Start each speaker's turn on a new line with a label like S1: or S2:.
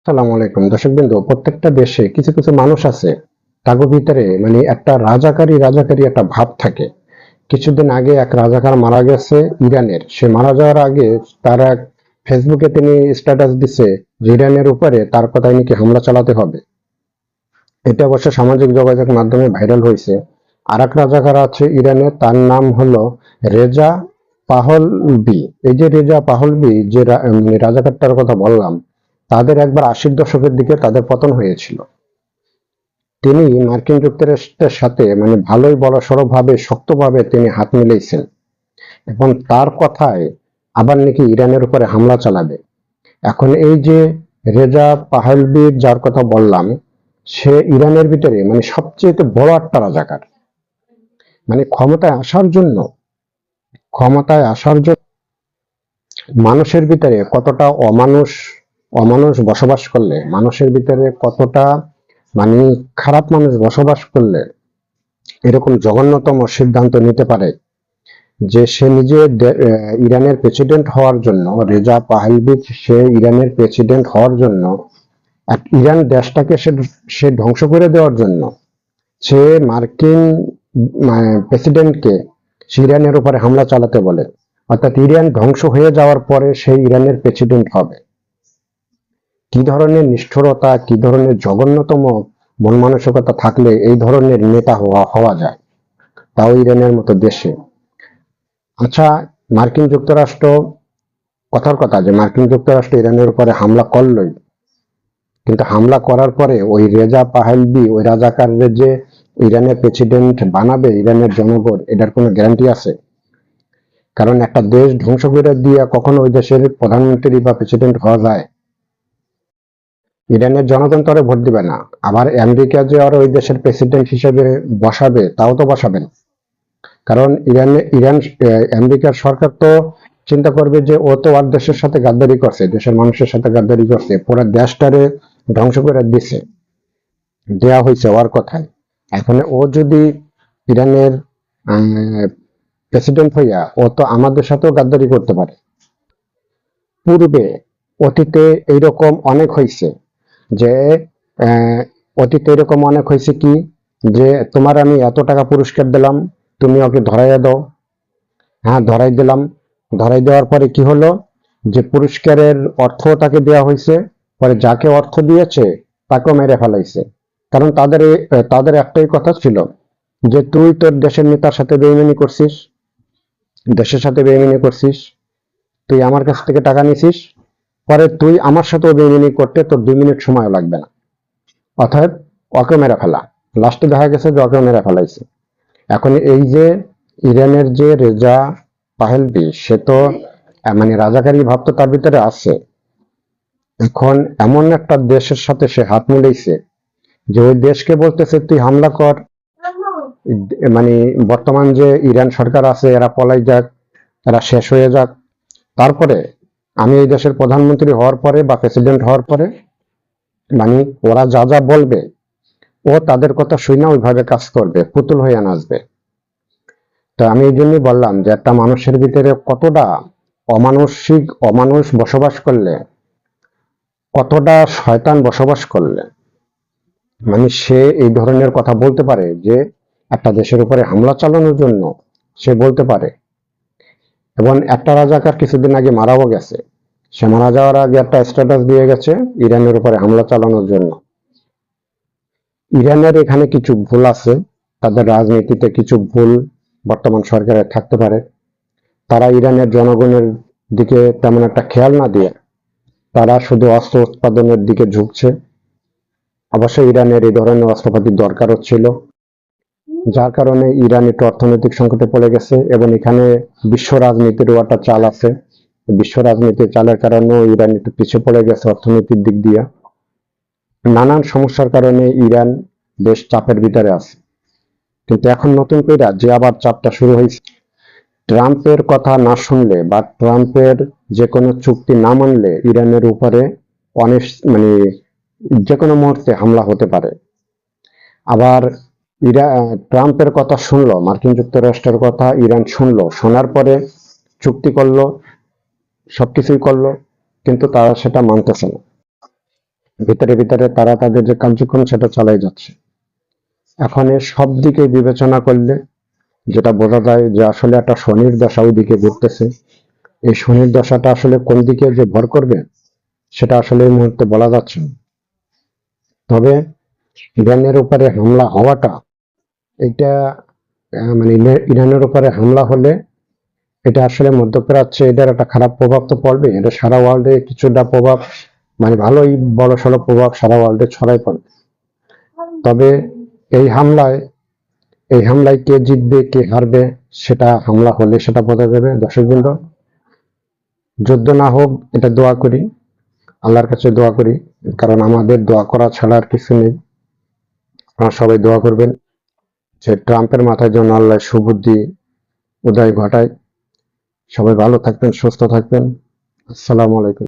S1: সালাম আলাইকুম দর্শকবৃন্দ। প্রত্যেকটা দেশে কিছু কিছু মানুষ আছে, তাগো ভিতরে মানে একটা রাজাকারী রাজাকারী একটা ভাব থাকে। কিছুদিন আগে এক রাজাকার মারা গেছে ইরানের। সে মারা যাওয়ার আগে তার এক ফেসবুকে তিনি স্ট্যাটাস দিছে যে ইরানের উপরে তার কথায় নাকি হামলা চালাতে হবে। এটা অবশ্য সামাজিক যোগাযোগ মাধ্যমে ভাইরাল হয়েছে। আর এক রাজাকার আছে ইরানে, তার নাম হলো রেজা পাহলবি। এই যে রেজা পাহলবি যে মানে রাজাকারটার কথা বললাম, তাদের একবার 80-র দশকের দিকে তাদের পতন হয়েছিল। তিনি মার্কিন যুক্তরাষ্ট্রের সাথে মানে ভালোই বড়সড় ভাবে শক্তভাবে তিনি হাত মিলিয়েছেন এবং তার কথায় আবার নাকি ইরানের উপরে হামলা চালাবে। এখন এই যে রেজা পাহলবি যার কথা বললাম, সে ইরানের ভিতরে মানে সবচেয়ে বড় একটা রাজাকার। মানে ক্ষমতায় আসার জন্য মানুষের ভিতরে কতটা অমানুষ অমানুষ বসবাস করলে, মানুষের ভিতরে কতটা মানে খারাপ মানুষ বসবাস করলে এরকম জঘন্যতম সিদ্ধান্ত নিতে পারে যে সে নিজে ইরানের প্রেসিডেন্ট হওয়ার জন্য, রেজা পাহলভি সে ইরানের প্রেসিডেন্ট হওয়ার জন্য ইরান দেশটাকে সে ধ্বংস করে দেওয়ার জন্য সে মার্কিন প্রেসিডেন্টকে ইরানের উপরে হামলা চালাতে বলে। অর্থাৎ ইরান ধ্বংস হয়ে যাওয়ার পরে সে ইরানের প্রেসিডেন্ট হবে। কি ধরনের নিষ্ঠুরতা, কি ধরনের জঘন্যতম মন মানসিকতা থাকলে এই ধরনের নেতা হওয়া যায়, তাও ইরানের মতো দেশে। আচ্ছা, মার্কিন যুক্তরাষ্ট্র, কথার কথা যে মার্কিন যুক্তরাষ্ট্র ইরানের উপরে হামলা করলই, কিন্তু হামলা করার পরে ওই রেজা পাহলভি ওই রাজাকারদের যে ইরানের প্রেসিডেন্ট বানাবে ইরানের জনগণ, এটার কোনো গ্যারান্টি আছে? কারণ একটা দেশ ধ্বংস করে দিয়ে কখনো ওই দেশের প্রধানমন্ত্রী বা প্রেসিডেন্ট হওয়া যায়? ইরানের জনগণ তো ভোট দিবে না। আবার আমেরিকা যে আর ওই দেশের প্রেসিডেন্ট হিসেবে বসাবে, তাও তো বসাবে না। কারণ আমেরিকার সরকার তো চিন্তা করবে যে ও তো আর দেশের সাথে গাদ্দারি করছে, দেশের মানুষের সাথে গাদ্দারি করছে, পুরো দেশটারে ধ্বংস করে দিছে, দেয়া হয়েছে ওর কথায়। এখন ও যদি ইরানের প্রেসিডেন্ট হইয়া, ও তো আমাদের সাথেও গাদ্দারি করতে পারে। পূর্বে অতীতে এইরকম অনেক হয়েছে যে আহ, অতীতে এরকম অনেক হয়েছে কি, যে তোমার আমি এত টাকা পুরস্কার দিলাম, তুমি ওকে ধরাইয়া দাও। হ্যাঁ, ধরাই দিলাম। ধরাই দেওয়ার পরে কি হলো, যে পুরস্কারের অর্থ তাকে দেওয়া হয়েছে, পরে যাকে অর্থ দিয়েছে তাকেও মেরে ফেলাইছে। কারণ তাদের একটাই কথা ছিল যে তুই তোর দেশের নেতার সাথে বেইমানি করছিস, দেশের সাথে বেইমানি করছিস, তুই আমার কাছ থেকে টাকা নিছিস, পরে তুই আমার সাথেও বেইমানি করতে তোর 2 মিনিট সময় লাগবে না। অর্থাৎ ওকে মেরে ফেলা। লাস্টে দেখা গেছে যে ওকে মেরে ফেলাইছে। এখন এই যে ইরানের যে রেজা পাহেলভি, সে তো মানে রাজাকারী ভাব তো তার ভিতরে আছে। এখন এমন একটা দেশের সাথে সে হাত মিলাইছে যে ওই দেশকে বলতেছে তুই হামলা কর, মানে বর্তমান যে ইরান সরকার আছে এরা পলাই যাক, এরা শেষ হয়ে যাক, তারপরে আমি এই দেশের প্রধানমন্ত্রী হওয়ার পরে বা প্রেসিডেন্ট হওয়ার পরে মানে ওরা যা যা বলবে ও তাদের কথা শুনে ওইভাবে কাজ করবে, পুতুল হয়ে নাচবে। তো আমি এই জন্যই বললাম যে একটা মানুষের ভিতরে কতটা অমানুষ বসবাস করলে, কতটা শয়তান বসবাস করলে মানে সে এই ধরনের কথা বলতে পারে, যে একটা দেশের উপরে হামলা চালানোর জন্য সে বলতে পারে। এবং একটা রাজাকার কিছুদিন আগে মারাও গেছে। সে মারা যাওয়ার আগে একটা স্ট্যাটাস দিয়ে গেছে ইরানের উপরে হামলা চালানোর জন্য। ইরানের এখানে কিছু ভুল আছে, তাদের রাজনীতিতে কিছু ভুল বর্তমান সরকারের থাকতে পারে। তারা ইরানের জনগণের দিকে তেমন একটা খেয়াল না দিয়ে তারা শুধু অস্ত্র উৎপাদনের দিকে ঝুঁকছে। অবশ্য ইরানের এই ধরনের অস্ত্রপাতির দরকারও ছিল, যার কারণে ইরান একটু অর্থনৈতিক সংকটে পড়ে গেছে। এবং এখানে বিশ্ব রাজনীতিরও একটা চাল আছে, বিশ্ব রাজনীতির চালের কারণেও ইরান একটু পিছিয়ে পড়ে গেছে অর্থনৈতিক দিক দিয়ে। নানান সমস্যার কারণে ইরান বেশ চাপের ভিতরে আছে। কিন্তু এখন নতুন করে যে আবার চাপটা শুরু হয়েছে, ট্রাম্পের কথা না শুনলে বা ট্রাম্পের যে কোনো চুক্তি না মানলে ইরানের উপরে অনেক মানে যে কোনো মুহূর্তে হামলা হতে পারে। আবার ট্রাম্পের কথা শুনলো, মার্কিন যুক্তরাষ্ট্রের কথা ইরান শুনলো, শোনার পরে চুক্তি করলো, সবকিছুই করলো, কিন্তু তারা সেটা মানতেছে না। ভিতরে ভিতরে তারা তাদের যে কার্যক্রম সেটা চালাই যাচ্ছে। এখন এর সব দিকে বিবেচনা করলে যেটা বোঝা যায় যে আসলে একটা শনির দশা ওইদিকে ঘুরতেছে। এই শনির দশাটা আসলে কোন দিকে যে ভর করবে সেটা আসলে এই মুহূর্তে বলা যাচ্ছে না। তবে ইরানের উপরে হামলা হওয়াটা, এটা মানে ইরানের উপরে হামলা হলে এটা আসলে মধ্যপ্রাচ্যে এটার একটা খারাপ প্রভাব তো পড়বে। এটা সারা ওয়ার্ল্ডে কিছুটা প্রভাব, মানে ভালোই বড় সড়ো প্রভাব সারা ওয়ার্ল্ডে ছড়াই পড়বে। তবে এই হামলায় কে জিতবে কে হারবে সেটা হামলা হলে সেটা বোঝা যাবে। দর্শকবৃন্দ, যুদ্ধ না হোক এটা দোয়া করি, আল্লাহর কাছে দোয়া করি, কারণ আমাদের দোয়া করা ছাড়া আর কিছু নেই। আপনারা সবাই দোয়া করবেন যে ট্রাম্পের মাথায় যেন আল্লাহ সুবুদ্ধি উদয় ঘটায়। সবাই ভালো থাকবেন, সুস্থ থাকবেন। আসসালামু আলাইকুম।